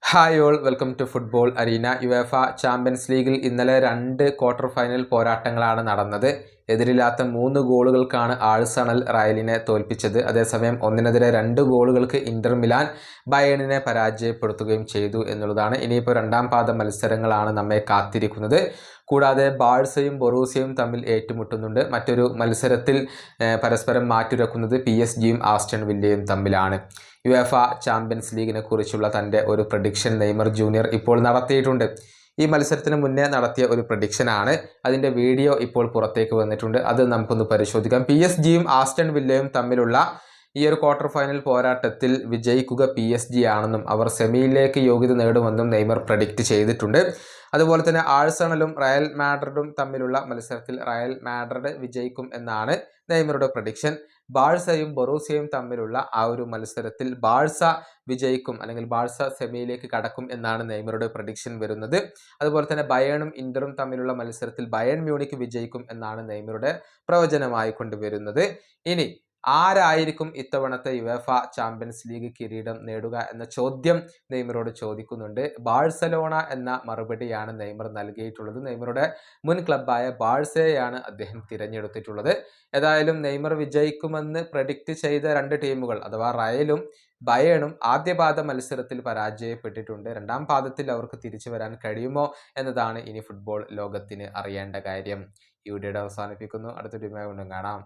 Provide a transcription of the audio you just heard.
Hi all welcome to football arena. UEFA champions ലീഗിൽ ഇന്നലെ 2 quarter final പോരാട്ടങ്ങളാണ് നടന്നത്. എതിരില്ലാത്ത 3 ഗോളുകൾക്കാണ് ആഴ്സണൽ റയലിനെ തോൽപ്പിച്ചത്. അതേസമയം 1-2 ഗോളുകൾക്ക് ഇന്റർ മിലാൻ ബയേണിനെ പരാജയപ്പെടുത്തുകയും ചെയ്തു എന്നുള്ളതാണ്. ഇനിയിപ്പോൾ രണ്ടാം പാദ മത്സരങ്ങളാണ് നമ്മെ കാത്തിരിക്കുന്നത്. കൂടാതെ ബാഴ്സയും ബൊറൂസിയയും തമ്മിൽ ഏറ്റുമുട്ടുന്നുണ്ട്. മറ്റൊരു മത്സരത്തിൽ പരസ്പരം മാറ്റുരക്കുന്നത് PSG-യും ആസ്റ്റൺ വില്ലയും തമ്മിലാണ്. യുവേഫ ചാമ്പ്യൻസ് ലീഗിനെ കുറിച്ചുള്ള തൻ്റെ ഒരു പ്രഡിക്ഷൻ നെയ്മർ ജൂനിയർ ഇപ്പോൾ നടത്തിയിട്ടുണ്ട്. ഈ മത്സരത്തിന് മുന്നേ നടത്തിയ ഒരു പ്രഡിക്ഷനാണ്. അതിൻ്റെ വീഡിയോ ഇപ്പോൾ പുറത്തേക്ക് വന്നിട്ടുണ്ട്. അത് നമുക്കൊന്ന് പരിശോധിക്കാം. PSG-യും ആസ്റ്റൺ വില്ലയും തമ്മിലുള്ള ഈ ഒരു ക്വാർട്ടർ ഫൈനൽ പോരാട്ടത്തിൽ വിജയിക്കുക PSG ആണെന്നും അവർ സെമിയിലേക്ക് യോഗ്യത നേടുമെന്നും നെയ്മർ പ്രഡിക്റ്റ് ചെയ്തിട്ടുണ്ട്. അതുപോലെ തന്നെ ആഴ്സണലും റയൽ മാഡ്രിഡും തമ്മിലുള്ള മത്സരത്തിൽ റയൽ മാഡ്രിഡ് വിജയിക്കും എന്നാണ് നെയ്മറുടെ പ്രഡിക്ഷൻ. ബാഴ്സയും ബൊറൂസിയയും തമ്മിലുള്ള ആ ഒരു മത്സരത്തിൽ ബാഴ്സ വിജയിക്കും, അല്ലെങ്കിൽ ബാഴ്സ സെമിയിലേക്ക് കടക്കും എന്നാണ് നെയ്മറുടെ പ്രഡിക്ഷൻ വരുന്നത്. അതുപോലെ തന്നെ ബയേണും ഇന്ററും തമ്മിലുള്ള മത്സരത്തിൽ ബയേൺ മ്യൂണിക്ക് വിജയിക്കും എന്നാണ് നെയ്മറുടെ പ്രവചനമായി കൊണ്ടുവരുന്നത്. ഇനി ആരായിരിക്കും ഇത്തവണത്തെ യുവേഫ ചാമ്പ്യൻസ് ലീഗ് കിരീടം നേടുക എന്ന ചോദ്യം നെയ്മറോട് ചോദിക്കുന്നുണ്ട്. ബാഴ്സലോണ എന്ന മറുപടിയാണ് നെയ്മർ നൽകിയിട്ടുള്ളത്. നെയ്മറുടെ മുൻ ക്ലബ്ബായ ബാഴ്സയെയാണ് അദ്ദേഹം തിരഞ്ഞെടുത്തിട്ടുള്ളത്. ഏതായാലും നെയ്മർ വിജയിക്കുമെന്ന് പ്രഡിക്റ്റ് ചെയ്ത 2 ടീമുകൾ അഥവാ റയലും ബയേണും ആദ്യ പാദ മത്സരത്തിൽ പരാജയപ്പെട്ടിട്ടുണ്ട്. രണ്ടാം പാദത്തിൽ അവർക്ക് തിരിച്ചു വരാൻ കഴിയുമോ എന്നതാണ് ഇനി ഫുട്ബോൾ ലോകത്തിന് അറിയേണ്ട കാര്യം. ഈ വീഡിയോയുടെ അവസാനിപ്പിക്കുന്നു. അടുത്ത ടീമായി വീണ്ടും കാണാം.